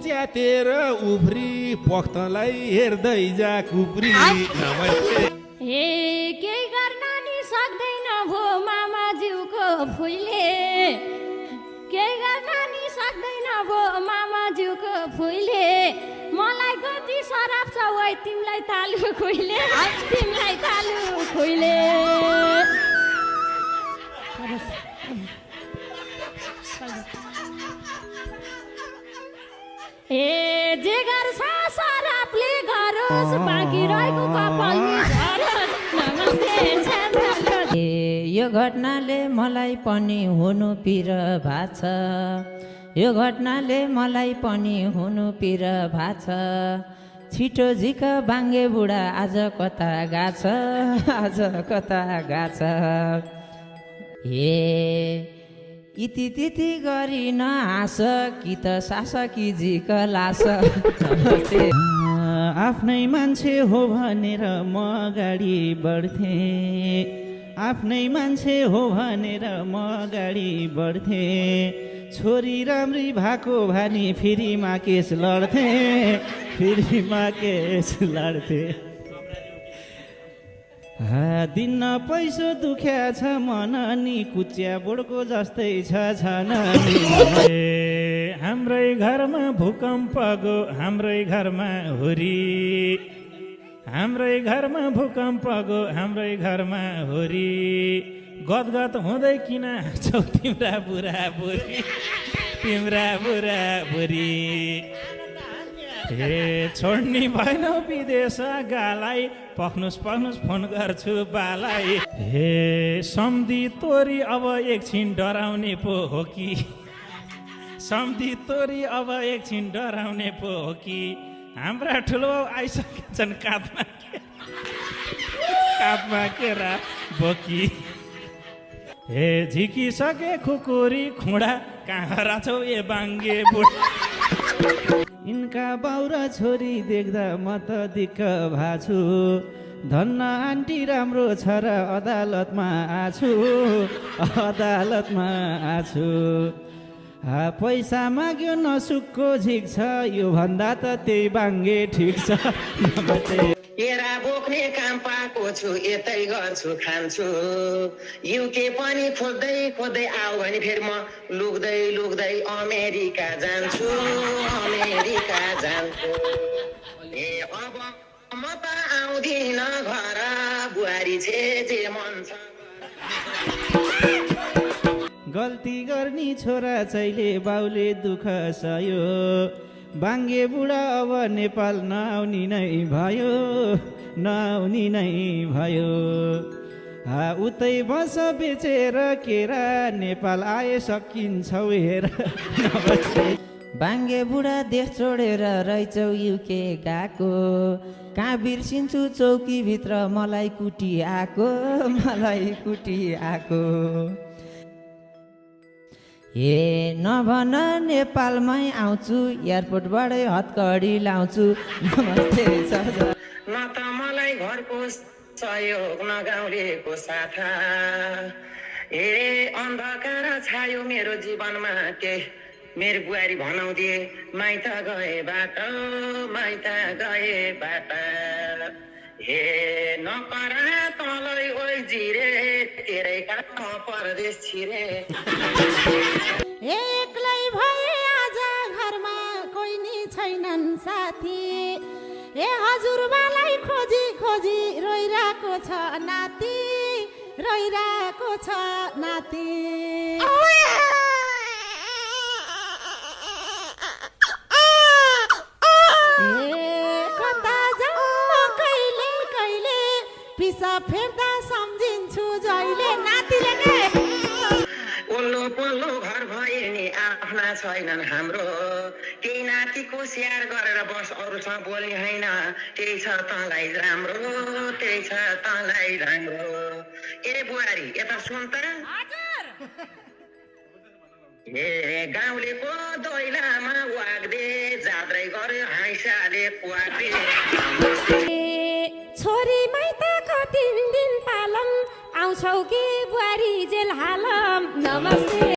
च्यातेर उफ्री पख्तलाई हेर्दै जा कुप्री हे के गर्न नि सक्दैन भो मामाज्यूको फुइले के गर्न नि सक्दैन भो मामाज्यूको फुइले मलाई कति सराप छ वै तिमीलाई तालु खुइले तिमीलाई तालु खुइले ए जे गर्छ सरापले गरोस् बाँकी रहेको कपालले झरोस् नमस्ते यो घटनाले मलाई पनि हुनु पिर भाछ यो घटनाले मलाई पनि हुनु पिर भाछ छिटो झिक बाङ्गे बुढा आज कता गाछ आज कता गाछ ए इति तिति गरी नहाँस कि त सास कि झिक लास आफ्नै मान्छे हो भनेर म अगाडि बढ्थे आफ्नै मान्छे हो भनेर म अगाडि बढ्थे छोरी राम्री भएको भानी फेरिमा केस लड्थे फेरिमा केस लड्थे दिन्न पैसो दुख्या छ मन नि कुच्या बोडको जस्तै छ हाम्रै घरमा भूकम्प गो हाम्रै घरमा हुरी हाम्रै घरमा भूकम्प गो हाम्रै घरमा हुरी गदगद हुँदै किन छौ तिम्रा बुढा बुढी तिम्रा बुढा बुढी हे छोड्ने भएन विदेश गालाई पख्नुस् पख्नुस् फोन गर्छु बालाई हे सम्धि तोरी अब एकछिन डराउने पो हो कि सम्धि तोरी अब एकछिन डराउने पो हो कि हाम्रा ठुलो आइसकेछन् कापमा केरा बोकी हे झिकिसके खुकुरी खुँडा कहाँ हराछौ ए बाङ्गे बुढा यिनका बाउरा छोरी देख्दा म त दिक्क भाछु धन्न आन्टी राम्रो छ र अदालतमा आछु अदालतमा आछु पैसा माग्यो नसुकको झिक छ यो भन्दा त त्यही बाङ्गे ठिक छ केरा बोक्ने काम पाएको छु यतै गर्छु खान्छु युके पनि खोज्दै खोज्दै आऊ भने फेरि म लुक्दै लुक्दै अमेरिका जान्छु अमेरिका जान्छु ए अब म त आउँदिन घर बुहारी जे मन छ गल्ती गर्ने छोरा चाहिँले बाउले दुःख सह्यो बाङ्गे बुढा अब नेपाल नआउनी नै भयो नआउनी नै भयो उतै बस बेचेर केरा नेपाल आए सकिन्छौ हेर बाङ्गे बुढा देश छोडेर रहेछौ युके गएको कहाँ बिर्सिन्छु चौकीभित्र मलाई कुटी आएको मलाई कुटी आएको हे नभन नेपालमै आउँछु एयरपोर्टबाटै हतकडी लाउँछु नमस्ते न त मलाई घरको सहयोग न गाउँलेको साथा ए अन्धकार छायो मेरो जीवनमा के मेरो बुहारी भनाउँदिए माइत गए बाटा हे नकरा तलै ओइ जिरे तेरै काखमा परदेश छिरे एक्लै भए आज घरमा कोही नि छैनन् साथी ए हजुरबालाई खोजी खोजी रोइरहेको छ नाति रोइरहेको छ नाति पिसा फेर्दा सम्झिन्छु जहिले नातिले के ओल्लो पल्लो घर भए नि आफ्ना छैनन् हाम्रो केही नातिको स्याहार गरेर बस अरूसँग बोल्ने होइन त्यही छ तँलाई राम्रो त्यही छ तँलाई राम्रो ए बुहारी यता सुन त ए गाउँलेको दैलामा वाग्दे जात्रै गर्यो हाइसाले कुवाग्दे छोरी माइत कति दिन पालम आउँछौ कि बुहारी जेल हालम नमस्ते।